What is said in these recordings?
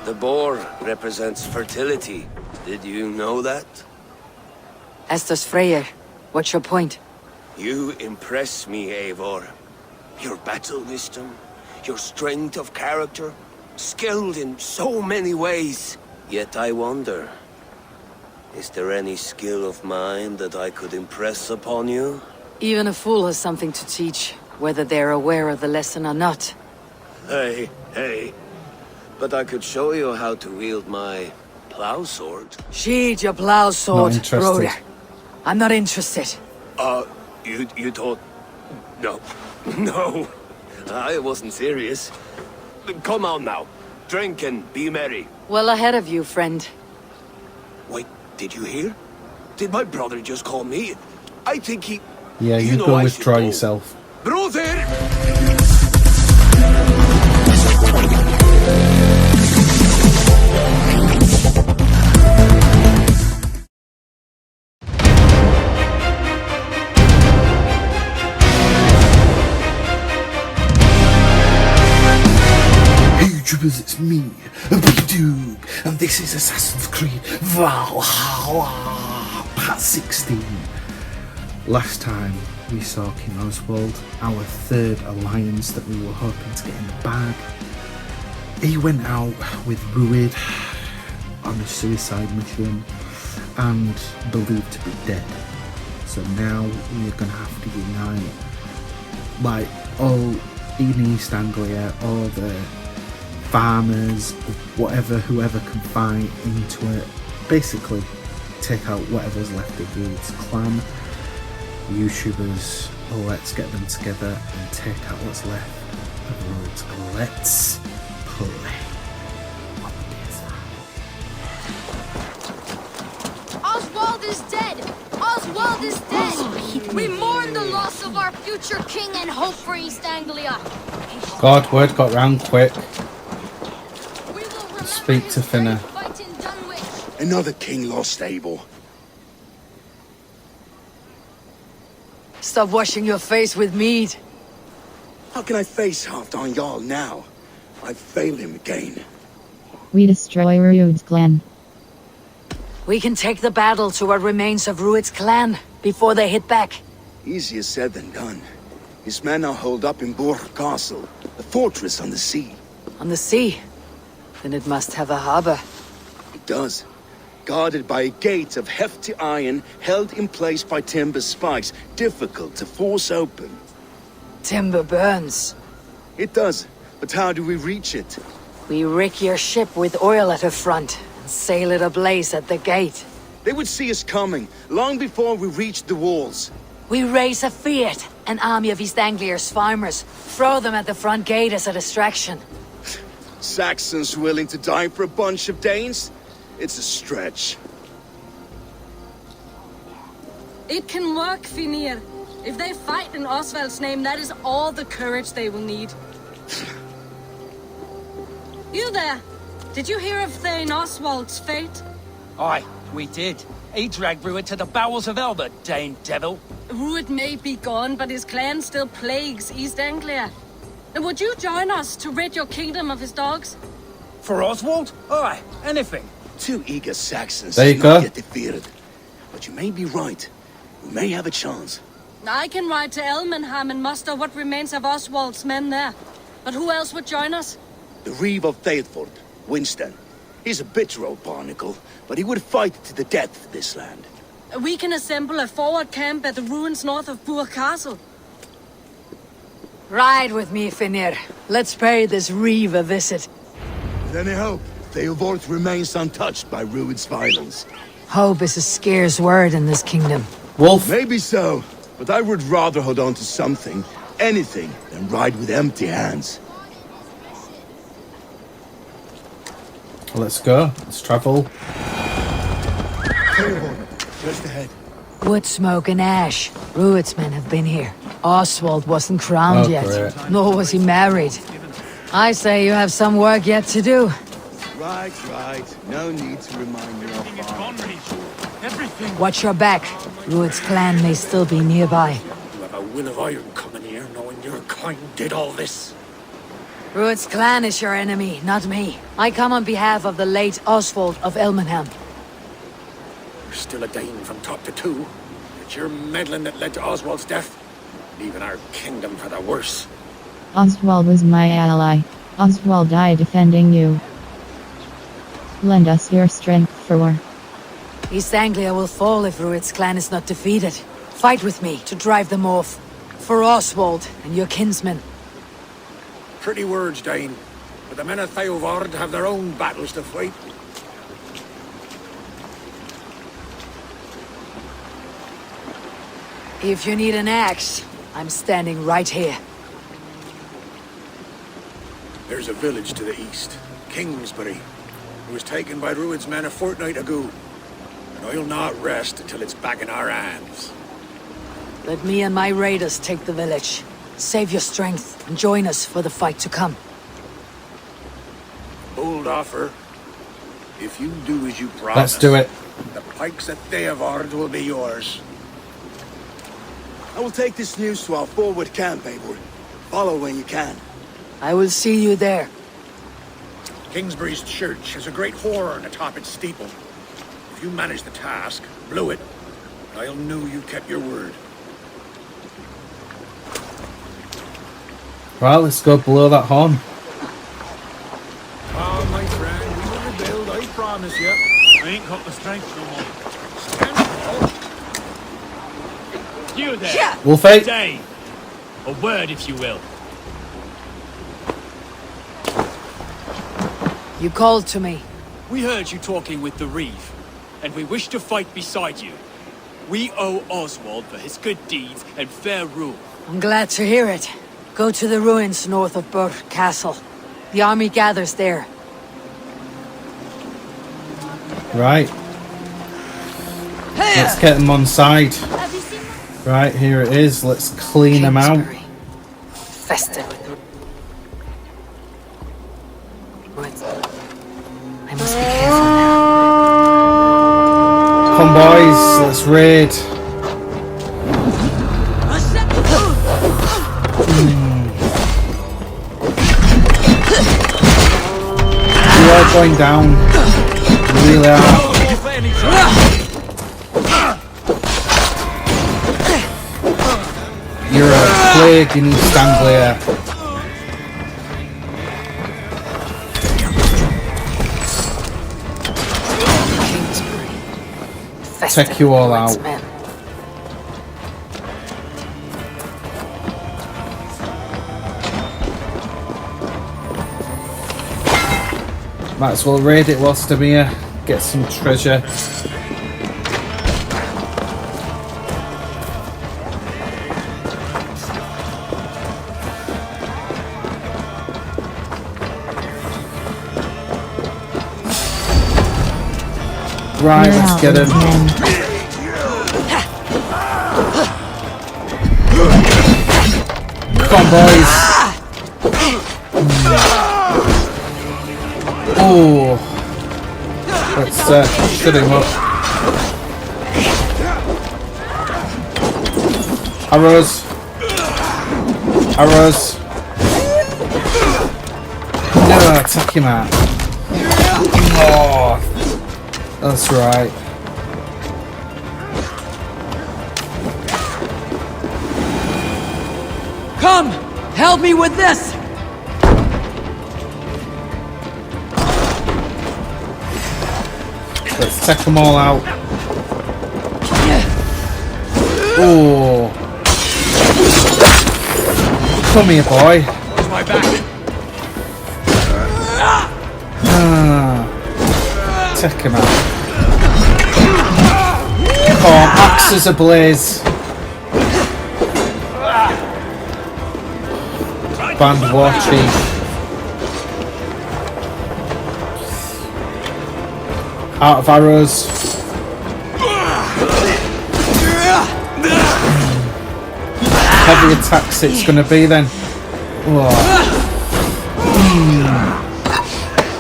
The boar represents fertility. Did you know that? As does Freyr. What's your point? You impress me, Eivor. Your battle wisdom, your strength of character, skilled in so many ways. Yet I wonder, is there any skill of mine that I could impress upon you? Even a fool has something to teach, whether they're aware of the lesson or not. Hey. But I could show you how to wield my plow sword. Sheathe your plow sword, Rowan. I'm not interested. You thought... No, I wasn't serious. Come on now, drink and be merry. Well ahead of you, friend. Wait, did you hear? Did my brother just call me? I think he... Yeah, you go withdraw yourself. Brother! It's me, BeevDawg, and this is Assassins Creed Valhalla, part 16. Last time we saw King Oswald, our third alliance that we were hoping to get in the bag. He went out with Rued on a suicide mission and believed to be dead. So now we're going to have to unite, like all in East Anglia, all the farmers, whoever can fight into it, basically take out whatever's left of Rued's clan. YouTubers, let's get them together and take out what's left of Rued's clan. Let's play. Oswald is dead! Oswald is dead! We mourn the loss of our future king and hope for East Anglia. God, word got round quick. Speak to Finna. Another king lost, Eivor. Stop washing your face with mead. How can I face Halfdan Jarl now? I've failed him again. We destroy Rued's clan. We can take the battle to what remains of Rued's clan before they hit back. Easier said than done. His men are holed up in Burgh Castle, a fortress on the sea. On the sea? Then it must have a harbor. It does. Guarded by a gate of hefty iron, held in place by timber spikes, difficult to force open. Timber burns. It does, but how do we reach it? We rig your ship with oil at her front, and sail it ablaze at the gate. They would see us coming, long before we reached the walls. We raise a fiat, an army of East Anglia's farmers, throw them at the front gate as a distraction. Saxons willing to die for a bunch of Danes? It's a stretch. It can work, Finir. If they fight in Oswald's name, that is all the courage they will need. You there! Did you hear of Thane Oswald's fate? Aye, we did. He dragged Rued to the bowels of hell, the Dane devil. Rued may be gone, but his clan still plagues East Anglia. And would you join us to rid your kingdom of his dogs? For Oswald? Aye, anything. Two eager Saxons there you not go. yet defeated. But you may be right. We may have a chance. I can ride to Elmenham and muster what remains of Oswald's men there. But who else would join us? The Reeve of Thaethford, Winston. He's a bitter old barnacle, but he would fight to the death for this land. We can assemble a forward camp at the ruins north of Burgh Castle. Ride with me, Finir. Let's pay this Reeve a visit. With any hope, Eivor remains untouched by Rued's violence. Hope is a scarce word in this kingdom. Wolf. Maybe so, but I would rather hold on to something, anything, than ride with empty hands. Let's go. Let's travel. Just ahead. Wood, smoke, and ash. Rued's men have been here. Oswald wasn't crowned yet, great. nor was he married. I say you have some work yet to do. Right. No need to remind me of Everything. Watch your back. Rued's clan may still be nearby. You have a will of iron coming here, knowing your kind did all this. Rued's clan is your enemy, not me. I come on behalf of the late Oswald of Elmenham. You're still a Dane from top to two. It's your meddling that led to Oswald's death. Leaving our kingdom for the worse. Oswald was my ally. Oswald died defending you. Lend us your strength for war. East Anglia will fall if Rued's clan is not defeated. Fight with me to drive them off. For Oswald and your kinsmen. Pretty words, Dane. But the men of Eivor have their own battles to fight. If you need an axe, I'm standing right here. There's a village to the east, Kingsbury. It was taken by Rued's men a fortnight ago. And I'll not rest until it's back in our hands. Let me and my raiders take the village. Save your strength and join us for the fight to come. Bold offer. If you do as you promise, Let's do it. the pikes at Eivor will be yours. I will take this news to our forward camp, Eivor. Follow when you can. I will see you there. Kingsbury's church has a great horn atop its steeple. If you manage the task, blow it, I'll know you kept your word. Right, let's go below that horn. Oh, my friend, we will rebuild, I promise you. I ain't got the strength no more. Stand You there, Wolfie. Dane. A word, if you will. You called to me. We heard you talking with the Reeve, and we wish to fight beside you. We owe Oswald for his good deeds and fair rule. I'm glad to hear it. Go to the ruins north of Burgh Castle. The army gathers there. Right. Let's get them on side. Have you seen Right, here it is. Let's clean them out. Kingsbury. Festive with the... Right. I must be careful now. Come boys, let's raid. You are going down. You really are. You're a plague in East Anglia. Take you all out. Might as well raid it whilst I'm here. Get some treasure. Right, let's get him. Come on, boys. Oh, let's shut him up. Arrows. Arrows. No, take him out. Oh. That's right. Come! Help me with this! Let's take them all out. Oh. Come here, boy. Where's my back? Take him out. Come on, axes ablaze. Band war chief. Out of arrows. Heavy attacks it's gonna be then. Whoa.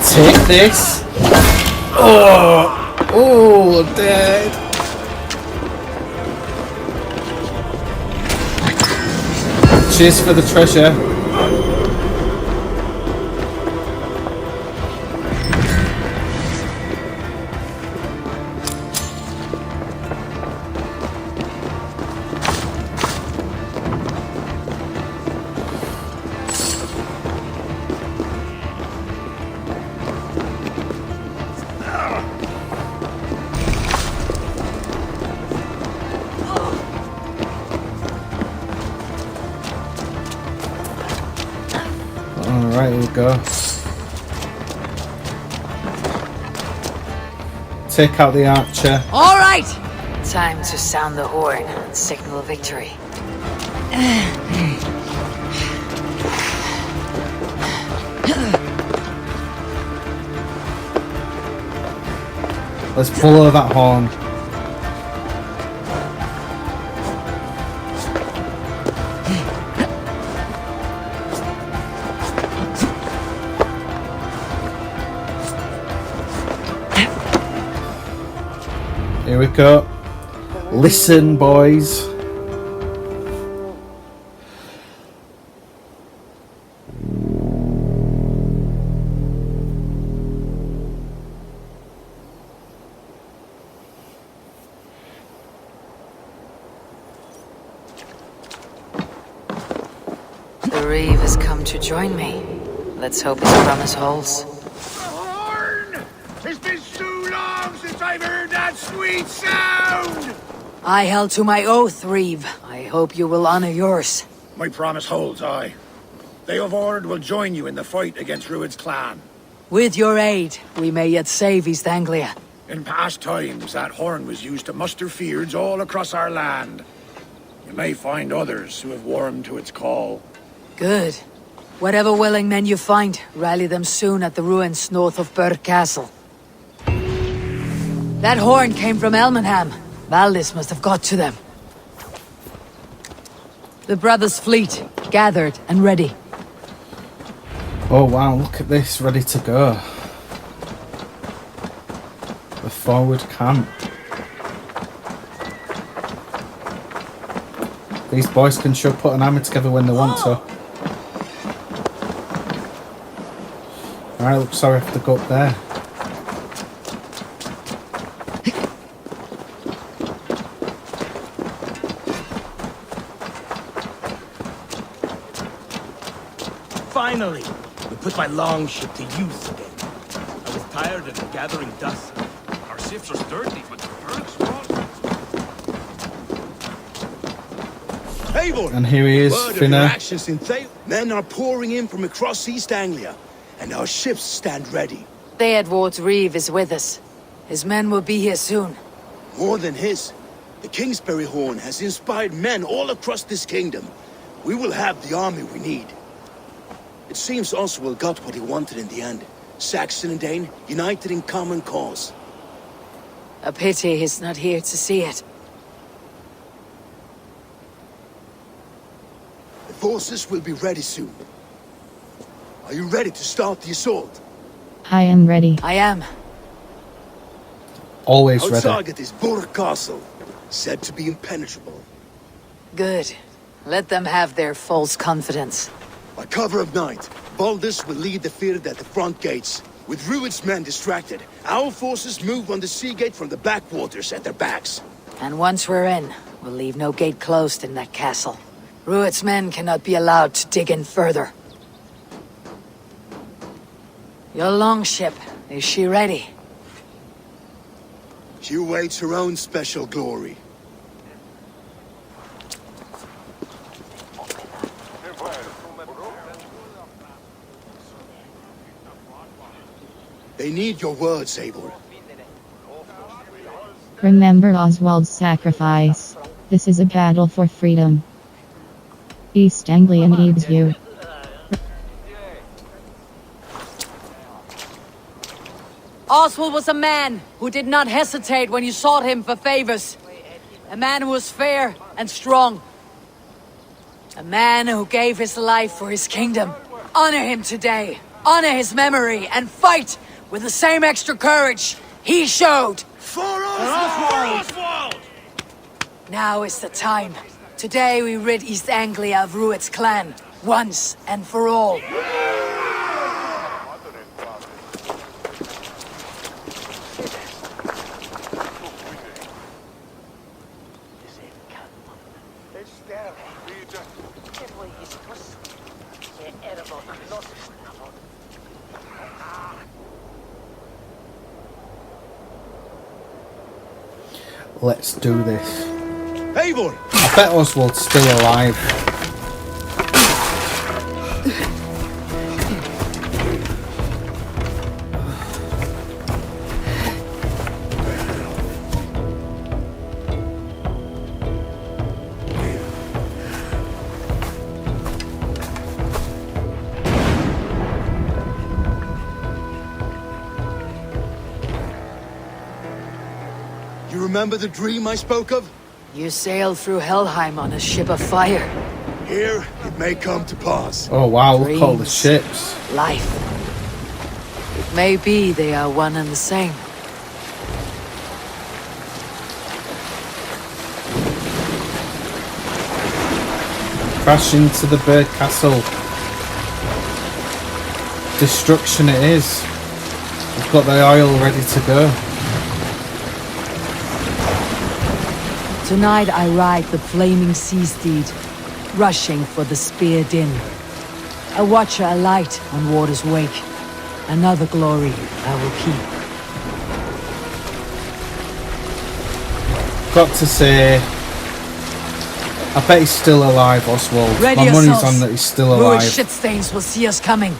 Take this. Oh, dead. Cheers for the treasure. go. Take out the archer. All right! Time to sound the horn and signal victory. Let's blow that horn. Here we go. Listen, boys. The Reeve has come to join me. Let's hope his promise holds. Horn! It's been so long since I've heard that sweet sound! I held to my oath, Reeve. I hope you will honor yours. My promise holds, aye. They of Ord will join you in the fight against Rued's clan. With your aid, we may yet save East Anglia. In past times, that horn was used to muster fyrds all across our land. You may find others who have warmed to its call. Good. Whatever willing men you find, rally them soon at the ruins north of Burgh Castle. That horn came from Elmenham. Valdis must have got to them. The brothers' fleet, gathered and ready. Oh wow, look at this, ready to go. The forward camp. These boys can sure put an army together when they want to. Alright, looks sorry I have to go up there. Finally, we put my longship to use again. I was tired of gathering dust. Our ships are sturdy, but the berg's rotten. Eivor! And here he is, Word of your Finner. actions in Men are pouring in from across East Anglia, and our ships stand ready. Theodward's Reeve is with us. His men will be here soon. More than his, the Kingsbury Horn has inspired men all across this kingdom. We will have the army we need. It seems Oswald got what he wanted in the end. Saxon and Dane united in common cause. A pity he's not here to see it. The forces will be ready soon. Are you ready to start the assault? I am ready. I am. Always Our ready. target is Burgh Castle, said to be impenetrable. Good. Let them have their false confidence. By cover of night, Baldus will lead the field at the front gates. With Rued's men distracted, our forces move on the sea gate from the backwaters at their backs. And once we're in, we'll leave no gate closed in that castle. Rued's men cannot be allowed to dig in further. Your longship, is she ready? She awaits her own special glory. They need your words, Eivor. Remember Oswald's sacrifice. This is a battle for freedom. East Anglia needs you. Oswald was a man who did not hesitate when you sought him for favors. A man who was fair and strong. A man who gave his life for his kingdom. Honor him today. Honor his memory and fight with the same extra courage he showed. For Oswald! For Oswald! Now is the time. Today we rid East Anglia of Rued's clan, once and for all. Let's do this. Eivor! I bet Oswald's still alive. remember the dream I spoke of? You sailed through Helheim on a ship of fire. Here, it may come to pass. Oh wow, look at all the Dreams. ships. Life. It may be they are one and the same. Crash into the Burgh Castle. Destruction it is. We've got the oil ready to go. Tonight I ride the flaming sea steed, rushing for the spear din. A watcher alight on water's wake. Another glory I will keep. Got to say, I bet he's still alive, Oswald. Ready My money's yourselves. on that he's still Rued alive. shit stains will see us coming.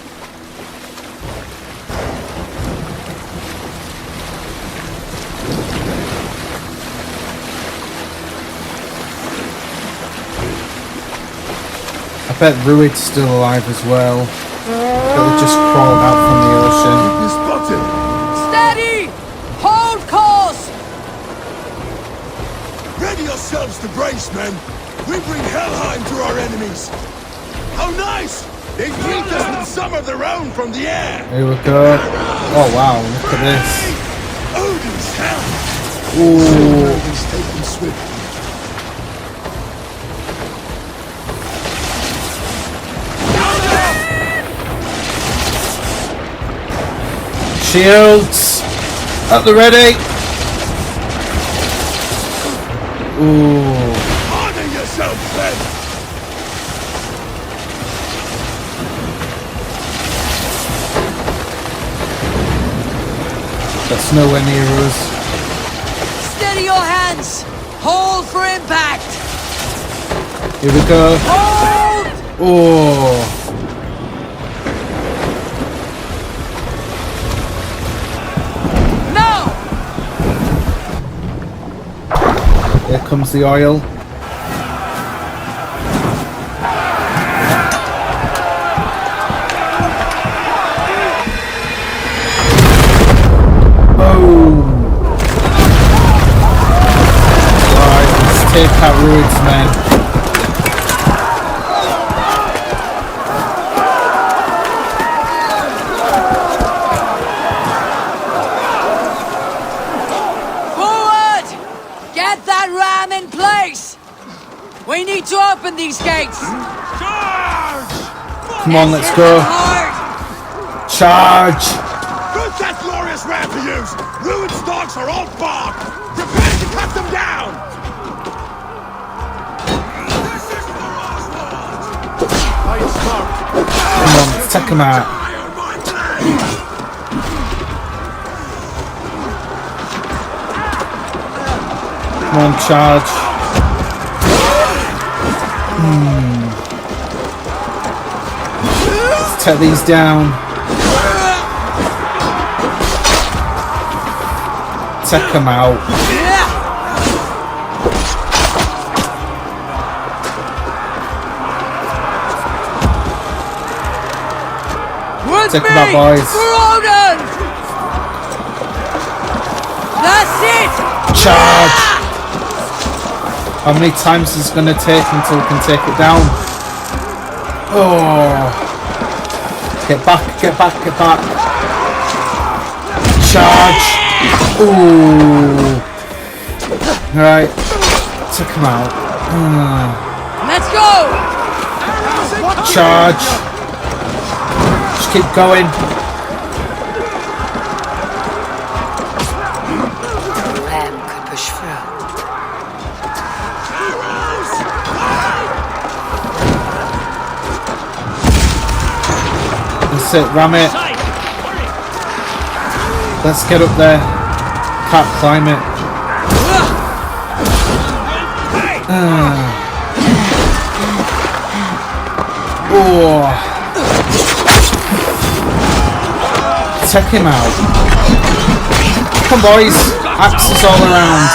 I bet Rued's still alive as well. But they just crawled out from the ocean. We're spotted! Steady! Hold course! Ready yourselves to brace, men! We bring Helheim to our enemies! How nice! They greet us with some of their own from the air! Here we go. Oh wow, look at this. Odin's hell! Ooh. Ravens take them swiftly. Shields at the ready. Ooh. Honor yourself, men! That's nowhere near us. Steady your hands! Hold for impact! Here we go. Hold! Oh. Now! Here comes the oil. Boom. Right, let's take out Rued's men. Forward! Get that ram in place! We need to open these gates! Come on, let's go. Hard! Charge. Who's that glorious ram to use? Rued stalks are all bark! Prepare to cut them down! This is for Oswald! Come on, let's take him out. Iron my blade! Come on, charge. Let's take these down. Take them out. With Take me! them out, boys. Rowan! That's it! Charge. How many times is it going to take until we can take it down? Oh. Get back, get back, get back. Charge. Ooh. Right. Took him out. Let's go! Charge. Just keep going. The ram could push through. That's it, ram it. Let's get up there. Can't climb it. Oh. Take him out. Come boys. Axes all around.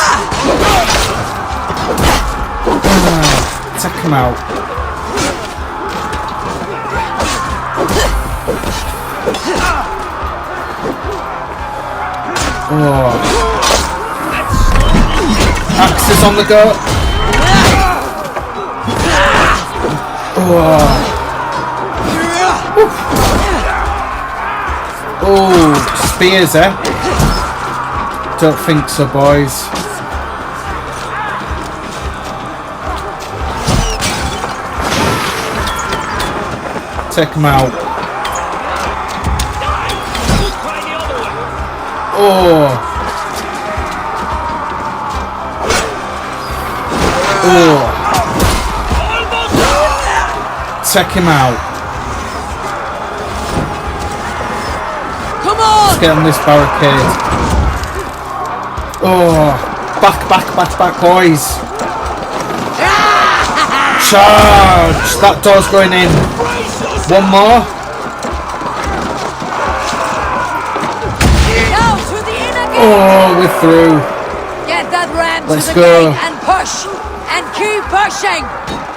Take him out. Oh. axes on the go. Oh. Oh, spears, eh? Don't think so, boys. Take them out. Oh. Oh. Take him out. Come on! Let's get on this barricade. Oh. Back, boys. Charge! That door's going in. One more. Oh, we're through. Get that ram Let's to the go. gate and push. And keep pushing.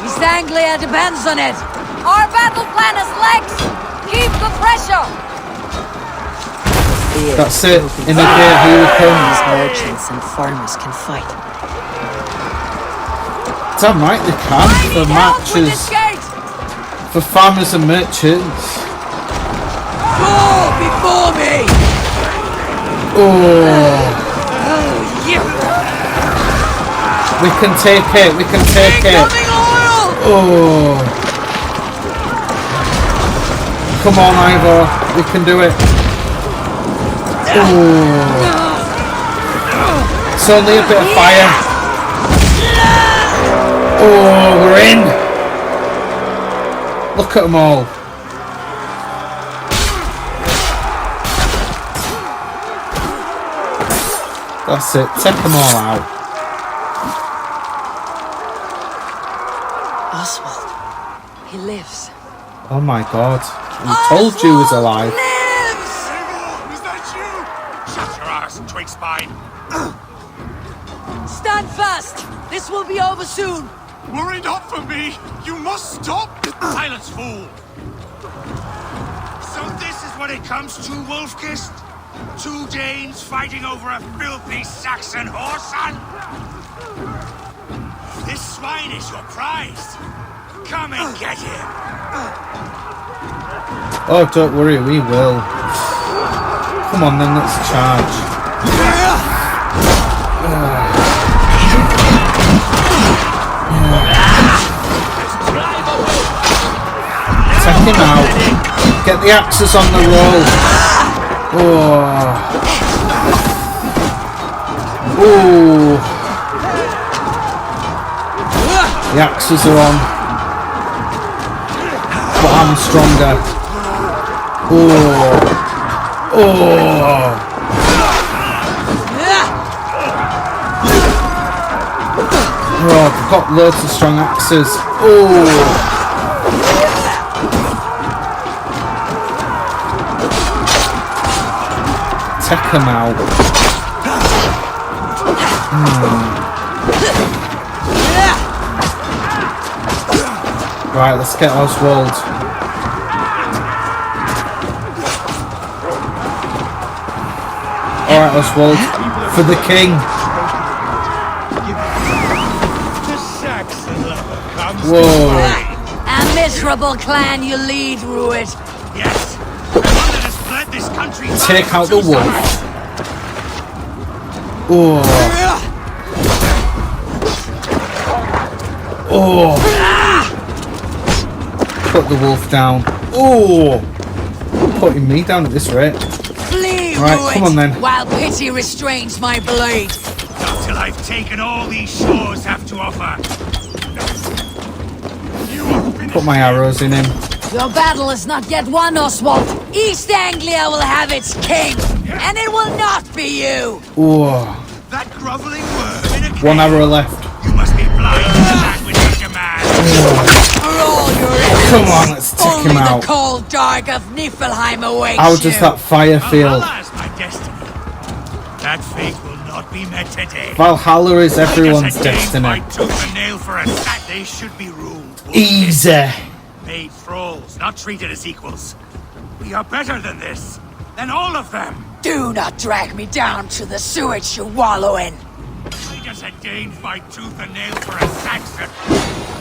East Anglia depends on it. Our battle plan is legs. Keep the pressure. That's it. In the gate, here we come. These merchants and farmers can fight. Damn right they can. For matches. For farmers and merchants. Go before me. Oh. We can take it. We can take it. Oh. Come on, Eivor. We can do it. Oh. It's only a bit of fire. Oh, we're in. Look at them all. That's it. Take them all out. Oswald. He lives. Oh my god. We told you he was alive. Eivor, is that you? Shut your ass, twig spine. Stand fast. This will be over soon. Worry not for me. You must stop. Silence, fool. So this is what it comes to, Wolf-Kissed? 2 Danes fighting over a filthy Saxon whoreson? This swine is your prize. Come and get him. Oh, don't worry, we will. Come on then, let's charge. Take him out. Get the axes on the roll. Oh. Ooh. The axes are on. But I'm stronger. Oh. Oh. Oh, they've got loads of strong axes. Oh. Take them out. Right, let's get Oswald. Alright, Oswald. For the king. Whoa. A miserable clan you lead, Rued. Yes. The one that has fled this country. Take out the wolf. Oh. Oh. Put the wolf down. Oh. Putting me down at this rate. Flee, right, Rued, come on then. while pity restrains my blade. Not till I've taken all these shores have to offer. Put my arrows in him. Your battle is not yet won, Oswald. East Anglia will have its king, and it will not be you. Oh. That groveling worm in a cave. 1 arrow left. You must be blind to that with such a man. For all your efforts, Come on, let's take only him out. the cold dark of Niflheim awaits How you. does that fire feel? Valhalla's my destiny. That fate will not be met today. Valhalla is everyone's destiny. Fight tooth and nail for us. That they should be ruled. Easy. Made thralls, not treated as equals. We are better than this. Than all of them. Do not drag me down to the sewage you wallow in. My does a Dane fight tooth and nail for a Saxon?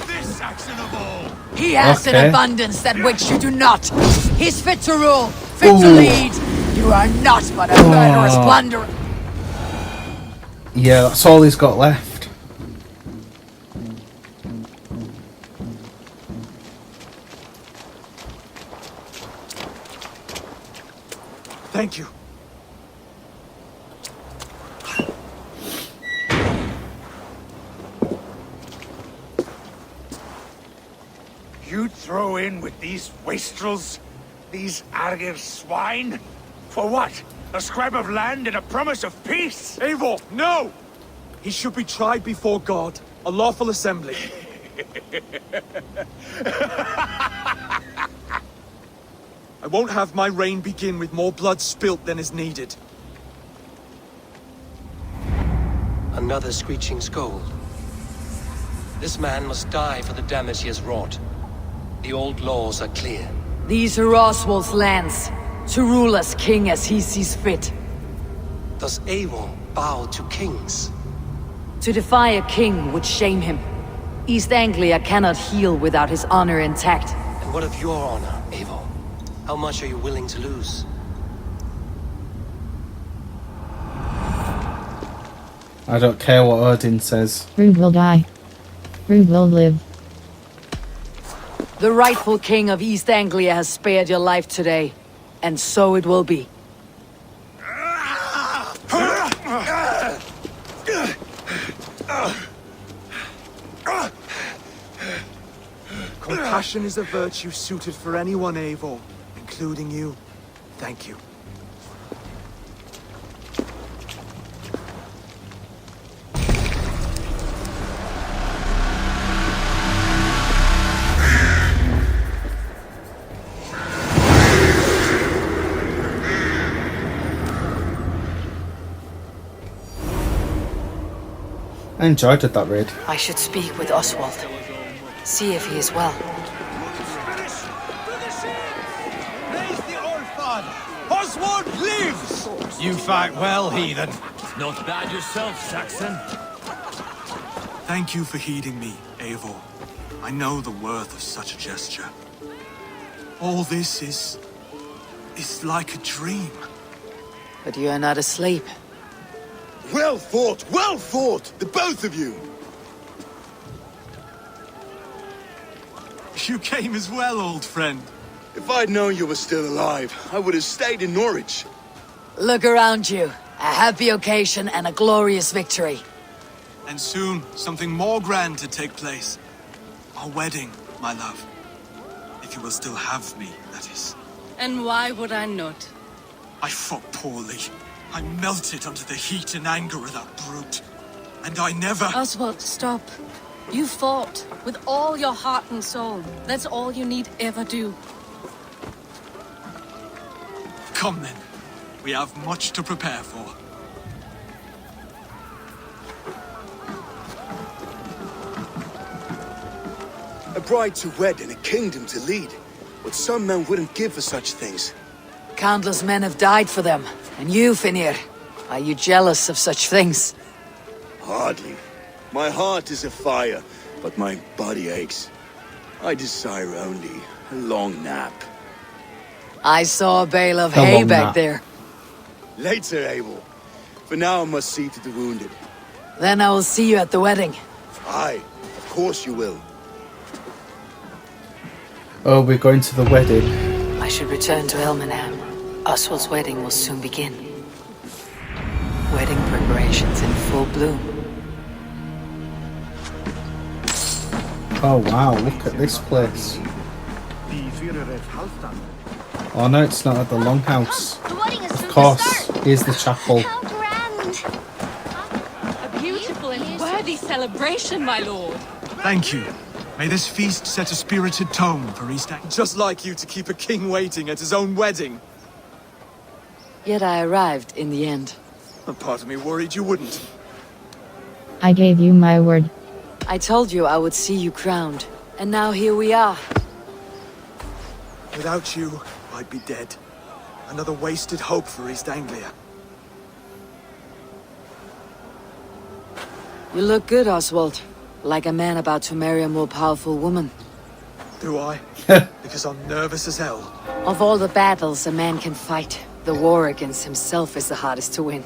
This Saxon of all! He has Okay. an abundance that which you do not. He's fit to rule, fit to Ooh. lead. You are not but a murderous plunderer. Yeah, that's all he's got left. Thank you. You'd throw in with these wastrels? These Argir swine? For what? A scrap of land and a promise of peace? Eivor, no! He should be tried before God, a lawful assembly. I won't have my reign begin with more blood spilt than is needed. Another screeching scold. This man must die for the damage he has wrought. The old laws are clear. These are Oswald's lands, to rule as king as he sees fit. Does Eivor bow to kings? To defy a king would shame him. East Anglia cannot heal without his honor intact. And what of your honor, Eivor? How much are you willing to lose? I don't care what Odin says. Rued will die. Rued will live. The rightful king of East Anglia has spared your life today, and so it will be. Compassion is a virtue suited for anyone, Eivor, including you. Thank you. I enjoyed it, that raid. I should speak with Oswald. See if he is well. Raise the old father! Oswald lives! You fight well, heathen. Not bad yourself, Saxon. Thank you for heeding me, Eivor. I know the worth of such a gesture. All this is like a dream. But you are not asleep. Well fought, the both of you! You came as well, old friend. If I'd known you were still alive, I would have stayed in Norwich. Look around you. A happy occasion and a glorious victory. And soon, something more grand to take place. Our wedding, my love. If you will still have me, that is. And why would I not? I fought poorly. I melted under the heat and anger of that brute. And I never... Oswald, stop. You fought with all your heart and soul. That's all you need ever do. Come then. We have much to prepare for. A bride to wed and a kingdom to lead. What some men wouldn't give for such things. Countless men have died for them. And you, Finnir, are you jealous of such things? Hardly. My heart is afire, but my body aches. I desire only a long nap. I saw a bale of Come hay on, back Nat. there. Later, Eivor. For now I must see to the wounded. Then I will see you at the wedding. Aye, of course you will. Oh, we're going to the wedding. I should return to Elmenham. Oswald's wedding will soon begin. Wedding preparations in full bloom. Oh wow, look at this place. Oh no, it's not at the Longhouse. The wedding is Of course, here's the chapel. How grand! A beautiful and worthy celebration, my lord. Thank you. May this feast set a spirited tone for East Anglia. Just like you to keep a king waiting at his own wedding. Yet I arrived in the end. A part of me worried you wouldn't. I gave you my word. I told you I would see you crowned. And now here we are. Without you, I'd be dead. Another wasted hope for East Anglia. You look good, Oswald. Like a man about to marry a more powerful woman. Do I? Because I'm nervous as hell. Of all the battles a man can fight, the war against himself is the hardest to win.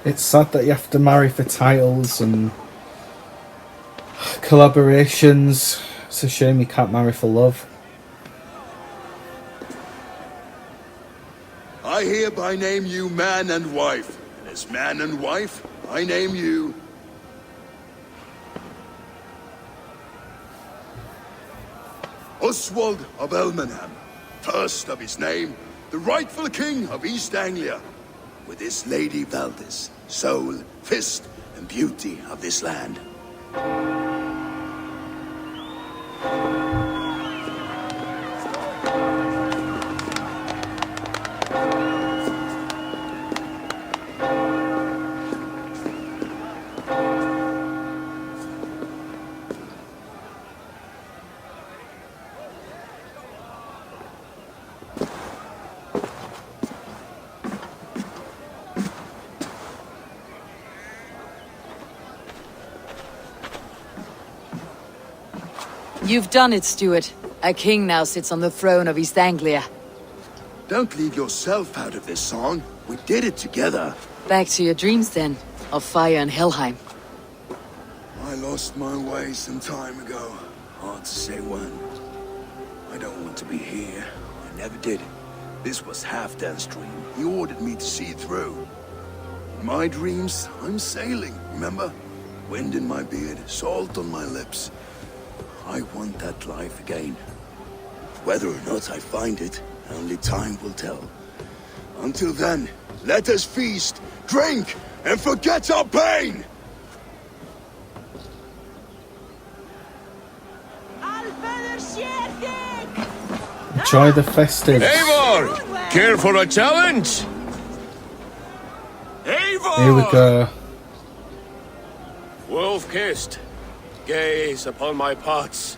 It's sad that you have to marry for titles and collaborations. It's a shame you can't marry for love. I hereby name you man and wife. And as man and wife, I name you... Oswald of Elmenham, first of his name, the rightful king of East Anglia, with his lady Valdis, soul, fist, and beauty of this land. You've done it, Stuart. A king now sits on the throne of East Anglia. Don't leave yourself out of this song. We did it together. Back to your dreams then, of fire and Helheim. I lost my way some time ago. Hard to say when. I don't want to be here. I never did. This was Halfdan's dream. He ordered me to see it through. In my dreams, I'm sailing, remember? Wind in my beard, salt on my lips. I want that life again. Whether or not I find it, only time will tell. Until then, let us feast, drink, and forget our pain! Enjoy the festives. Eivor! Care for a challenge? Eivor! Here we go. Wolf-kissed. Gaze upon my pots.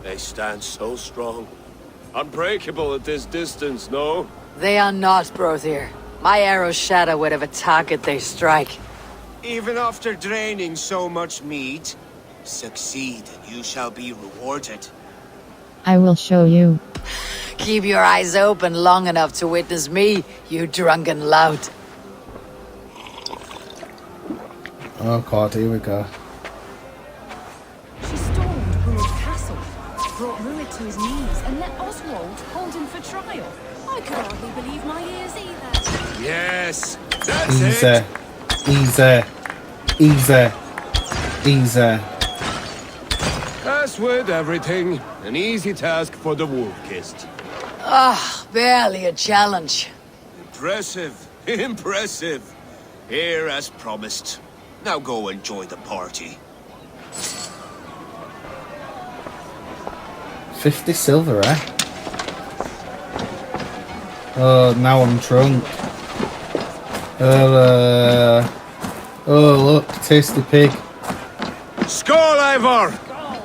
They stand so strong. Unbreakable at this distance, no? They are not, Brother. My arrows shatter whatever target they strike. Even after draining so much meat, succeed and you shall be rewarded. I will show you. Keep your eyes open long enough to witness me, you drunken lout. Oh god, here we go. She stormed Burgh Castle, brought Rued to his knees, and let Oswald hold him for trial. I could hardly believe my ears either. Yes, that's Easy. it. Easy. Easy. Easy. As with everything, an easy task for the wolf-kissed. Ah, barely a challenge. Impressive, impressive. Here as promised. Now go enjoy the party. 50 silver, eh? Oh, now I'm drunk. Oh, look, tasty pig. Skål, Eivor!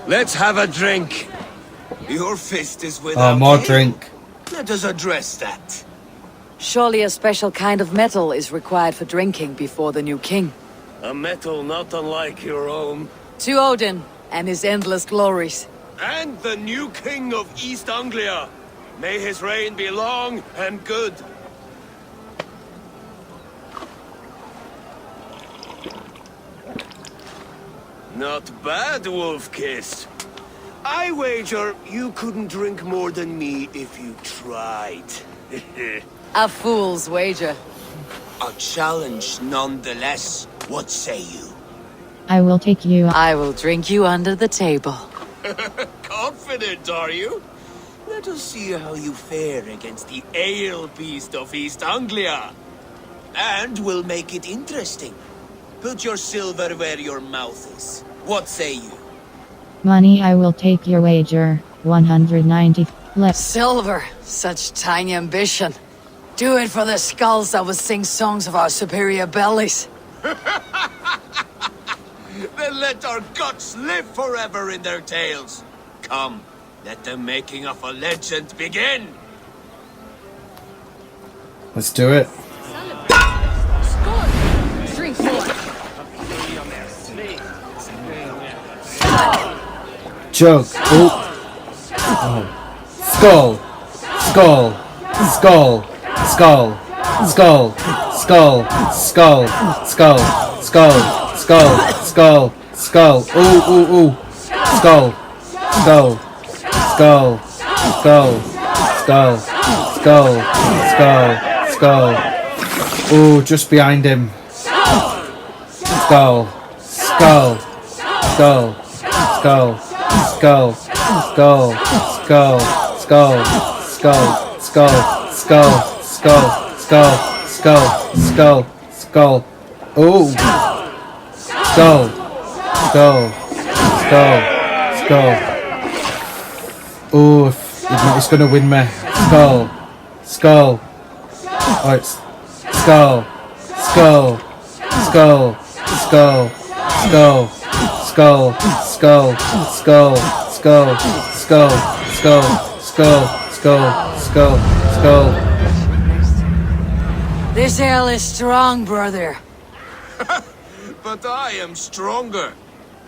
Let's have a drink. Your fist is without Oh, more ale. drink. Let us address that. Surely a special kind of metal is required for drinking before the new king. A metal not unlike your own. To Odin and his endless glories. And the new king of East Anglia. May his reign be long and good. Not bad, Wolf-Kiss. I wager you couldn't drink more than me if you tried. A fool's wager. A challenge nonetheless. What say you? I will take you. I will drink you under the table. Confident, are you? Let us see how you fare against the ale beast of East Anglia. And we'll make it interesting. Put your silver where your mouth is. What say you? Money, I will take your wager. 190. Silver. Such tiny ambition. Do it for the skulls that will sing songs of our superior bellies. Then let our guts live forever in their tales. Come, let the making of a legend begin. Let's do it. Drink more. Jug. Oh. Skull. Skull. Skull. Skull. Skull. Skull. Skull. Skull. Skull. Skull. Skull. Skull. Ooh, ooh, ooh. Skull. Skull. Skull. Skull. Skull. Skull. Skull. Skull. Ooh, just behind him. Skull. Skull. Skull. Skull. Skull. Skull. Skull. Skull. Skull. Skull. Skull. Skull. Skull. Skull. Skull. Skull. Ooh. Skull. Skull. Skull. Skull. Ooh, he's gonna win me. Skull. Skull. Oh, it's skull. Skull. Skull. Skull. Skull. Skull. Skull. Skull. Skull. Skull. Skull. Skull. Skull. Skull. Skull. This ale is strong, brother. But I am stronger.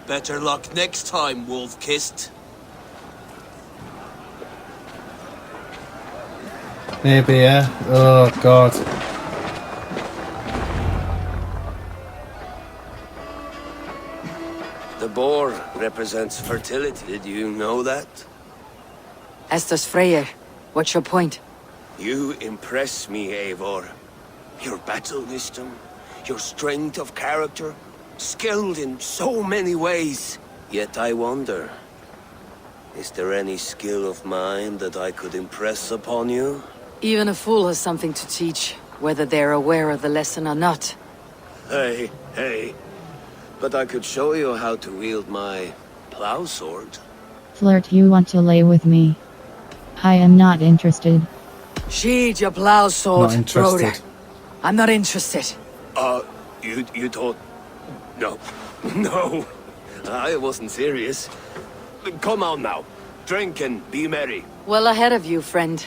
Better luck next time, Wolf-Kissed. Maybe, yeah. Oh, God. The boar represents fertility. Did you know that? As does Freyr. What's your point? You impress me, Eivor. Your battle wisdom, your strength of character, skilled in so many ways. Yet I wonder, is there any skill of mine that I could impress upon you? Even a fool has something to teach, whether they're aware of the lesson or not. Hey, hey. But I could show you how to wield my plow sword. Flirt, you want to lay with me? I am not interested. Sheathe your plow sword, Not interested. brother. I'm not interested. You thought... No. No. I wasn't serious. Come on now. Drink and be merry. Well ahead of you, friend.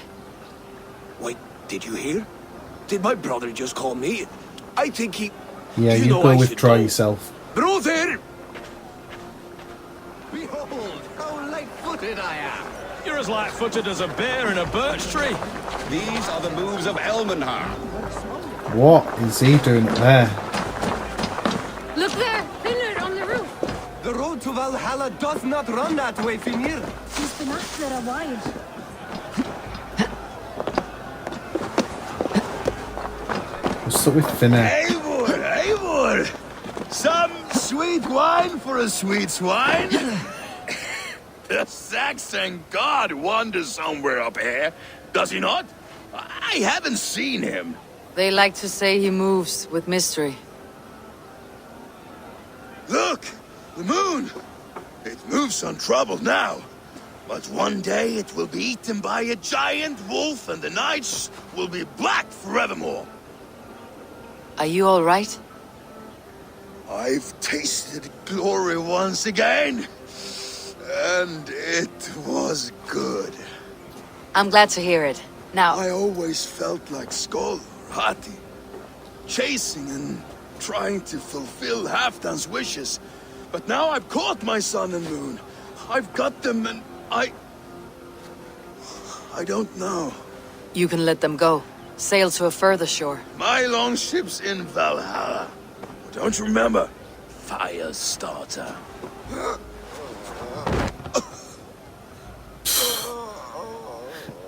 Wait, did you hear? Did my brother just call me? I think he... Yeah, you know go I withdraw should go. yourself. Brother! Behold, how light-footed I am. You're as light-footed as a bear in a birch tree. These are the moves of Elmenhar. What is he doing up there? Look there! Finnr on the roof! The road to Valhalla does not run that way, Finnr. She's been after a while. What's up with Finner? Eivor! Eivor! Some sweet wine for a sweet swine? The Saxon god wanders somewhere up here, does he not? I haven't seen him. They like to say he moves with mystery. Look! The moon! It moves untroubled now. But one day it will be eaten by a giant wolf and the nights will be black forevermore. Are you all right? I've tasted glory once again, and it was good. I'm glad to hear it. Now... I always felt like Skoll, Hati, chasing and trying to fulfill Halfdan's wishes. But now I've caught my sun and moon. I've got them and I don't know. You can let them go. Sail to a further shore. My Longships in Valhalla. Don't you remember? Firestarter.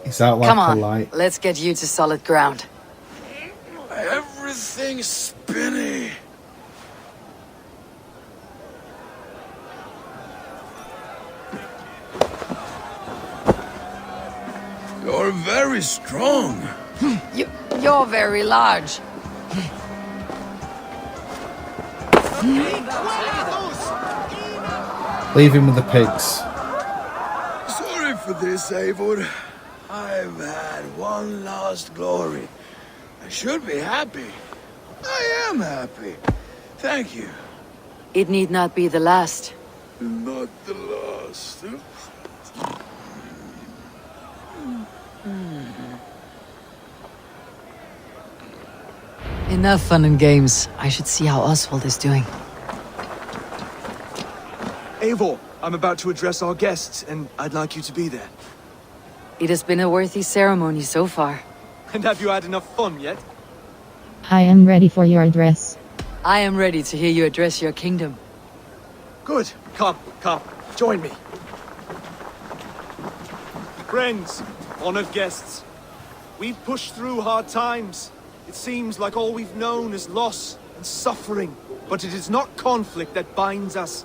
Is that like Come a on, light? let's get you to solid ground. Everything's spinny. You're very strong. You're very large. Leave him with the pigs. Sorry for this, Eivor. I've had one last glory. I should be happy. I am happy. Thank you. It need not be the last. Not the last. Enough fun and games. I should see how Oswald is doing. Eivor, I'm about to address our guests, and I'd like you to be there. It has been a worthy ceremony so far. And have you had enough fun yet? I am ready for your address. I am ready to hear you address your kingdom. Good. Come, join me. Friends, honored guests, we've pushed through hard times. It seems like all we've known is loss and suffering, but it is not conflict that binds us.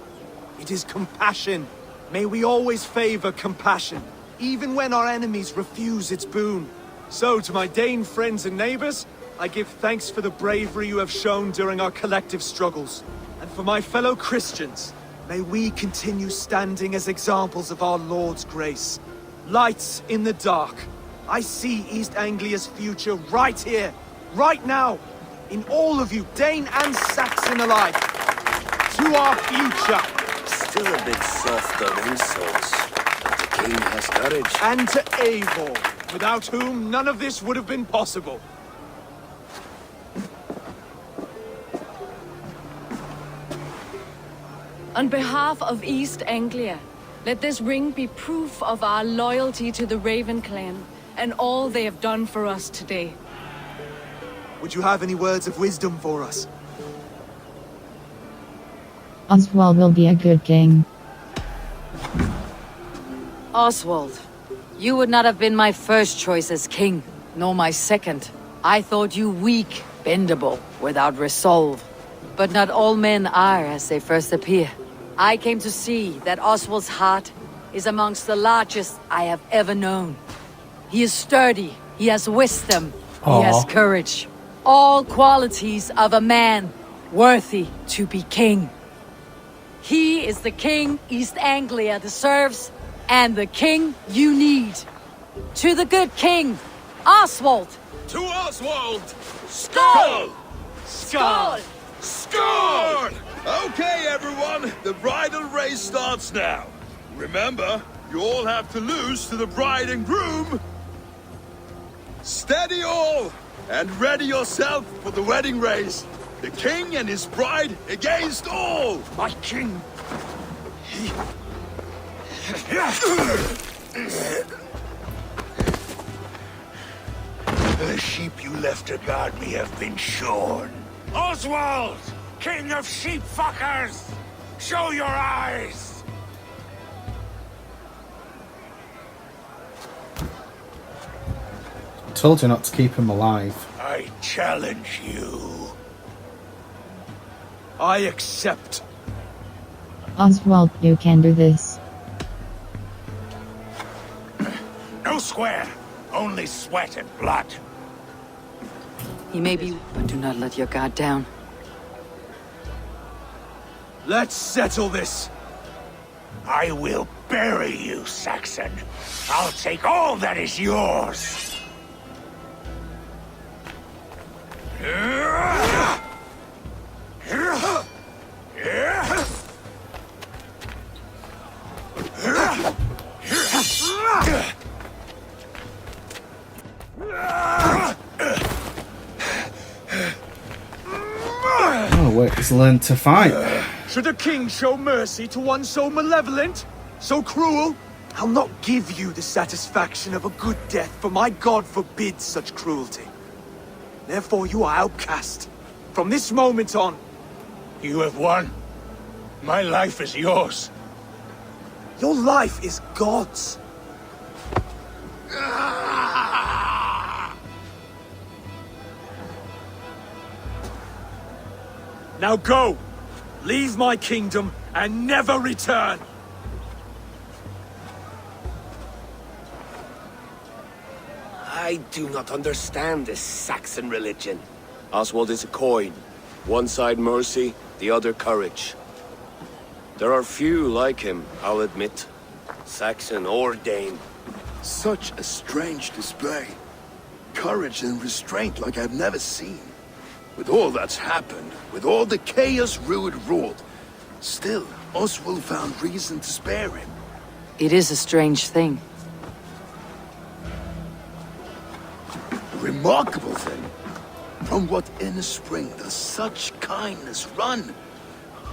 It is compassion. May we always favor compassion, even when our enemies refuse its boon. So, to my Dane friends and neighbors, I give thanks for the bravery you have shown during our collective struggles. And for my fellow Christians, may we continue standing as examples of our Lord's grace. Lights in the dark. I see East Anglia's future right here, right now, in all of you, Dane and Saxon alike. To our future. Still a bit soft on insults, but the king has courage. And to Eivor, without whom none of this would have been possible. On behalf of East Anglia, let this ring be proof of our loyalty to the Raven clan and all they have done for us today. Would you have any words of wisdom for us? Oswald will be a good king. Oswald, you would not have been my first choice as king, nor my second. I thought you weak, bendable, without resolve. But not all men are as they first appear. I came to see that Oswald's heart is amongst the largest I have ever known. He is sturdy, he has wisdom, he has courage. All qualities of a man worthy to be king. He is the king East Anglia deserves, and the king you need. To the good king, Oswald! To Oswald! Skull! Skull! Skull! Okay, everyone, the bridal race starts now. Remember, you all have to lose to the bride and groom. Steady all, and ready yourself for the wedding race. The king and his bride against all! My king! The sheep you left to guard me have been shorn. Oswald! King of sheep fuckers! Show your eyes! Told you not to keep him alive. I challenge you. I accept. Oswald, you can do this. No square, only sweat and blood. He may be, but do not let your guard down. Let's settle this. I will bury you, Saxon. I'll take all that is yours. Oh, wait, he's learned to fight. Should a king show mercy to one so malevolent? So cruel? I'll not give you the satisfaction of a good death, for my god forbids such cruelty. Therefore you are outcast. From this moment on. You have won. My life is yours. Your life is God's. Now go! Leave my kingdom and never return! I do not understand this Saxon religion. Oswald is a coin. One side mercy, the other courage. There are few like him, I'll admit. Saxon or Dane. Such a strange display. Courage and restraint like I've never seen. With all that's happened, with all the chaos Rued wrought, still, Oswald found reason to spare him. It is a strange thing. A remarkable thing. From what inner spring does such kindness run?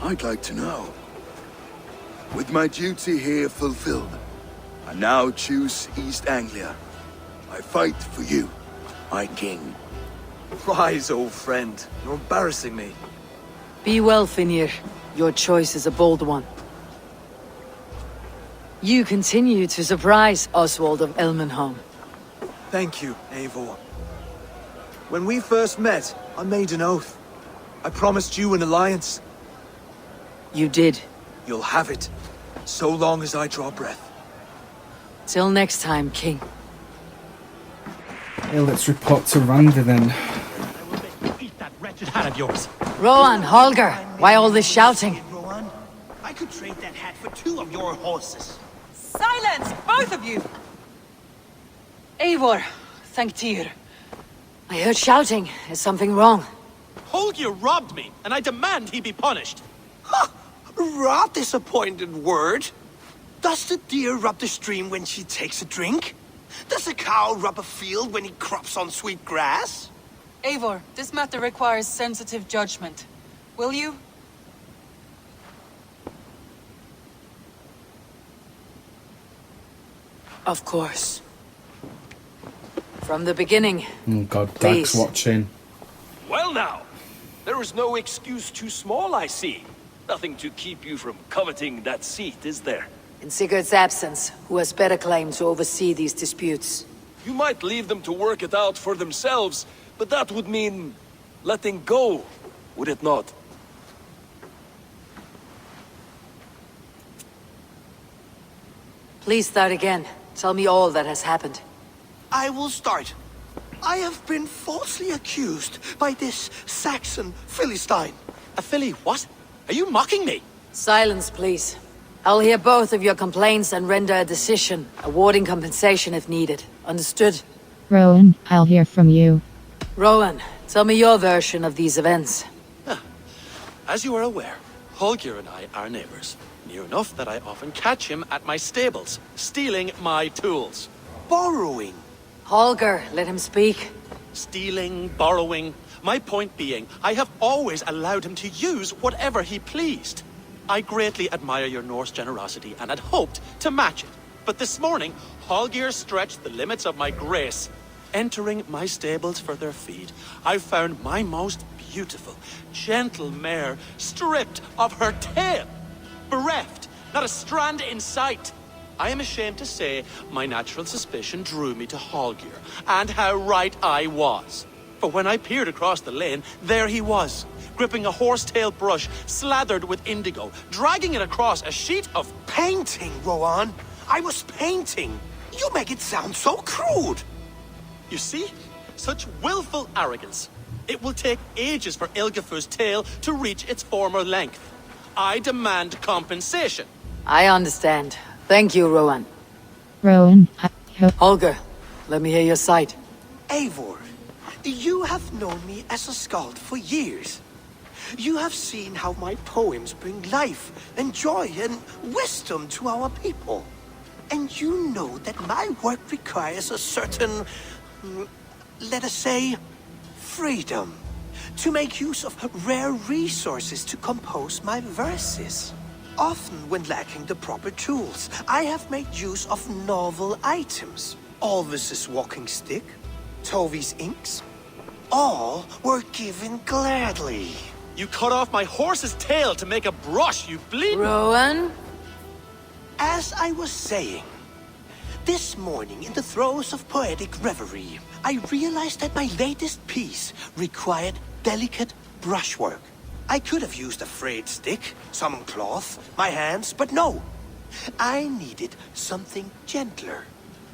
I'd like to know. With my duty here fulfilled, I now choose East Anglia. I fight for you, my king. Rise, old friend. You're embarrassing me. Be well, Finir. Your choice is a bold one. You continue to surprise Oswald of Elmenholm. Thank you, Eivor. When we first met, I made an oath. I promised you an alliance. You did. You'll have it, so long as I draw breath. Till next time, King. Hey, let's report to Randvi then. Eat that wretched hat of yours. Rowan, Holger, why all this shouting? Rowan, I could trade that hat for 2 of your horses. Silence, both of you! Eivor, thank Tyr. I heard shouting. Is something wrong? Holger robbed me, and I demand he be punished. Huh! Rot disappointed word. Does the deer rub the stream when she takes a drink? Does a cow rub a field when he crops on sweet grass? Eivor, this matter requires sensitive judgment. Will you? Of course. From the beginning. Oh god, Please. Dag's watching. Well now, there is no excuse too small, I see. Nothing to keep you from coveting that seat, is there? In Sigurd's absence, who has better claim to oversee these disputes? You might leave them to work it out for themselves, but that would mean letting go, would it not? Please start again. Tell me all that has happened. I will start. I have been falsely accused by this Saxon Philistine. A Philly what? Are you mocking me? Silence, please. I'll hear both of your complaints and render a decision, awarding compensation if needed. Understood? Rowan, I'll hear from you. Rowan, tell me your version of these events. As you are aware, Holger and I are neighbors. Near enough that I often catch him at my stables, stealing my tools. Borrowing. Holger, let him speak. Stealing, borrowing. My point being, I have always allowed him to use whatever he pleased. I greatly admire your Norse generosity and had hoped to match it. But this morning, Holger stretched the limits of my grace. Entering my stables for their feed, I found my most beautiful, gentle mare stripped of her tail. Bereft, not a strand in sight. I am ashamed to say my natural suspicion drew me to Holger, and how right I was. For when I peered across the lane, there he was, gripping a horsetail brush slathered with indigo, dragging it across a sheet of painting, Rowan. I was painting. You make it sound so crude. You see? Such willful arrogance. It will take ages for Ilgafur's tail to reach its former length. I demand compensation. I understand. Thank you, Rowan. Rowan, Holger, let me hear your side. Eivor, you have known me as a skald for years. You have seen how my poems bring life and joy and wisdom to our people. And you know that my work requires a certain, let us say, freedom. To make use of rare resources to compose my verses. Often when lacking the proper tools, I have made use of novel items. Alvis's walking stick, Tovi's inks. All were given gladly. You cut off my horse's tail to make a brush, you bleed. Rowan? As I was saying, this morning in the throes of poetic reverie, I realized that my latest piece required delicate brushwork. I could have used a frayed stick, some cloth, my hands, but no. I needed something gentler,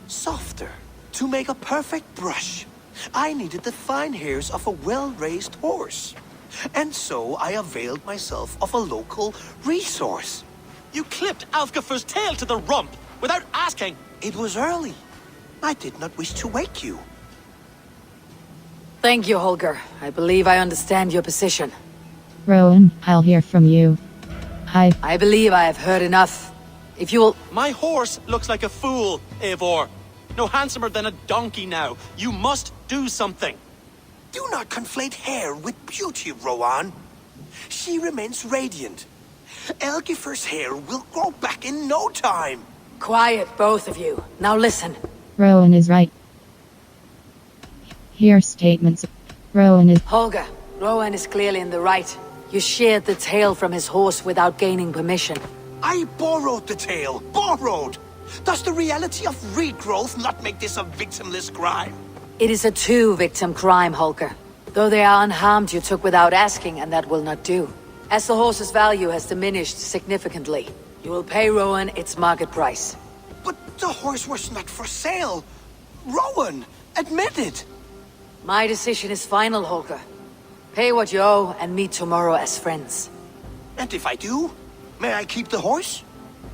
softer. To make a perfect brush, I needed the fine hairs of a well-raised horse. And so I availed myself of a local resource. You clipped Alfgafer's tail to the rump without asking. It was early. I did not wish to wake you. Thank you, Holger. I believe I understand your position. Rowan, I'll hear from you. I believe I have heard enough. If you will... My horse looks like a fool, Eivor. No handsomer than a donkey now. You must do something. Do not conflate hair with beauty, Rowan. She remains radiant. Algifer's hair will grow back in no time. Quiet, both of you. Now listen. Rowan is right. Here statements. Rowan is... Holger, Rowan is clearly in the right. You sheared the tail from his horse without gaining permission. I borrowed the tail. Borrowed! Does the reality of regrowth not make this a victimless crime? It is a two-victim crime, Holger. Though they are unharmed, you took without asking, and that will not do. As the horse's value has diminished significantly, you will pay Rowan its market price. But the horse was not for sale. Rowan, admit it. My decision is final, Holger. Pay what you owe and meet tomorrow as friends. And if I do, may I keep the horse?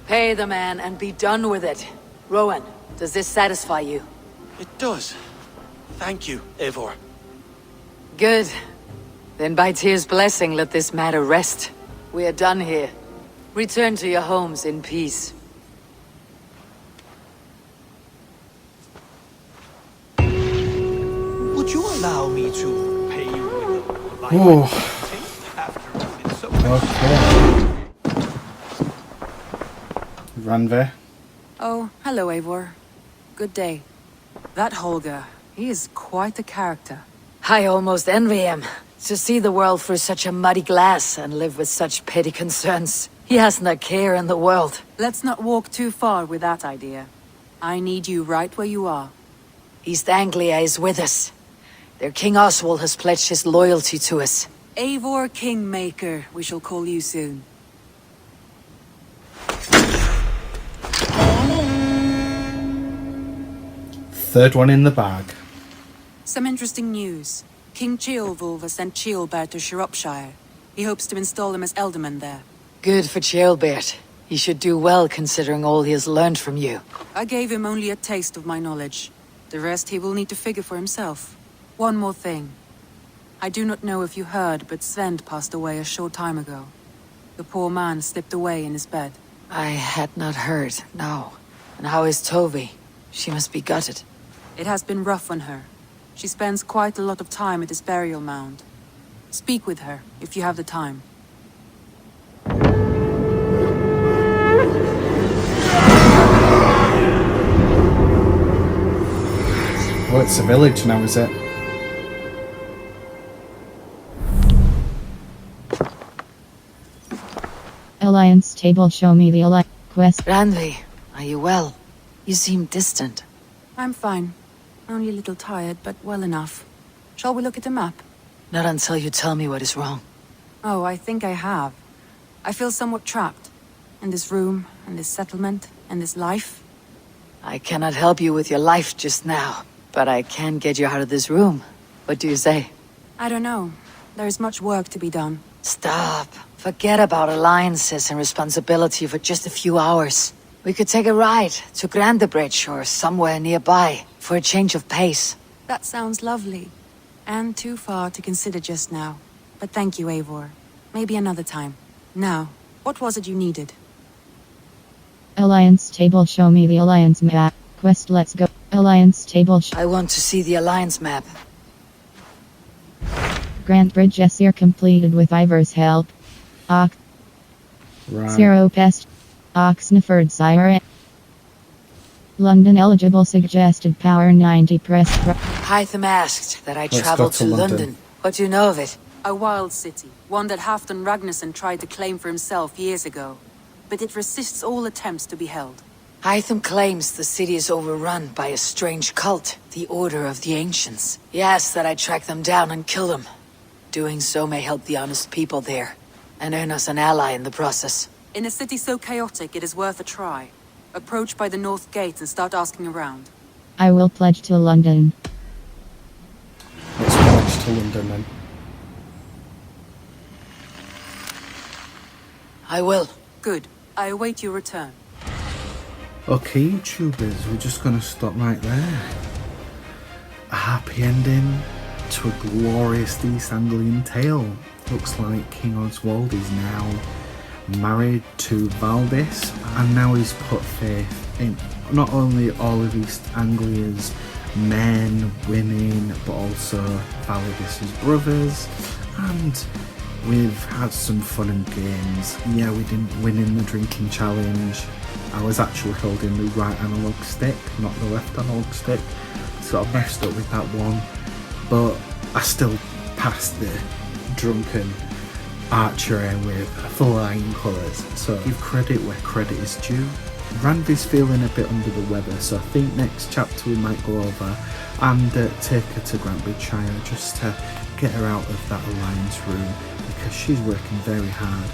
Pay the man and be done with it. Rowan, does this satisfy you? It does. Thank you, Eivor. Good. Then by Tyr's blessing, let this matter rest. We are done here. Return to your homes in peace. Would you allow me to pay you with a Oh. after it's been so Okay. Randvi. Oh, hello, Eivor. Good day. That Holger, he is quite a character. I almost envy him. To see the world through such a muddy glass and live with such petty concerns. He hasn't a care in the world. Let's not walk too far with that idea. I need you right where you are. East Anglia is with us. Their King Oswald has pledged his loyalty to us. Eivor Kingmaker, we shall call you soon. Third one in the bag. Some interesting news. King Ceolwulf has sent Ceolbert to Shropshire. He hopes to install him as Elderman there. Good for Ceolbert. He should do well considering all he has learned from you. I gave him only a taste of my knowledge. The rest he will need to figure for himself. One more thing. I do not know if you heard, but Sven passed away a short time ago. The poor man slipped away in his bed. I had not heard, no. And how is Tovi? She must be gutted. It has been rough on her. She spends quite a lot of time at his burial mound. Speak with her, if you have the time. Oh, it's a village now, is it? Alliance table, show me the alliance quest. Randvi, are you well? You seem distant. I'm fine. Only a little tired, but well enough. Shall we look at the map? Not until you tell me what is wrong. Oh, I think I have. I feel somewhat trapped. In this room, in this settlement, in this life. I cannot help you with your life just now, but I can get you out of this room. What do you say? I don't know. There is much work to be done. Stop. Forget about alliances and responsibility for just a few hours. We could take a ride to Grandabridge or somewhere nearby for a change of pace. That sounds lovely. And too far to consider just now. But thank you, Eivor. Maybe another time. Now, what was it you needed? Alliance table, show me the Alliance map. Quest, let's go. Alliance table. I want to see the Alliance map. Grandbridge Essir completed with Eivor's help. Right. Zero Pest. Oxneford Sire. London eligible, suggested power 90, press. Hytham asked that I travel to London. What do you know of it? A wild city, one that Halfdan Ragnarsson tried to claim for himself years ago. But it resists all attempts to be held. Hytham claims the city is overrun by a strange cult, the Order of the Ancients. He asks that I track them down and kill them. Doing so may help the honest people there, and earn us an ally in the process. In a city so chaotic, it is worth a try. Approach by the North Gate and start asking around. I will pledge to London. Let's pledge to London then. I will. Good. I await your return. Okay, YouTubers, we're just gonna stop right there. A happy ending to a glorious East Anglian tale. Looks like King Oswald is now married to Valdis, and now he's put faith in not only all of East Anglia's men, women, but also Valdis's brothers, and we've had some fun and games. Yeah, we didn't win in the drinking challenge. I was actually holding the right analog stick, not the left analog stick. Sort of messed up with that one, but I still passed the drunken archery with flying colours. So give credit where credit is due. Randvi's feeling a bit under the weather, so I think next chapter we might go over and take her to Grantbridgeshire just to get her out of that alliance room, because she's working very hard.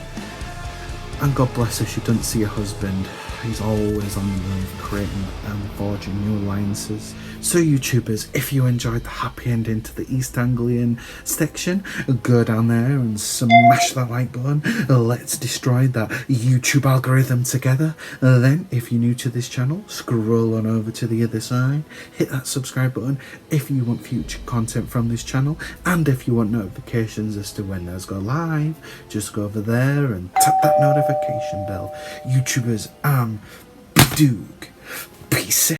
And God bless her, she doesn't see her husband. He's always on the move, creating and forging new alliances. So YouTubers, if you enjoyed the happy ending to the East Anglian section, go down there and smash that like button. Let's destroy that YouTube algorithm together. Then, if you're new to this channel, scroll on over to the other side, hit that subscribe button if you want future content from this channel, and if you want notifications as to when those go live, just go over there and tap that notification bell. YouTubers, I'm BeevDawg. Peace out.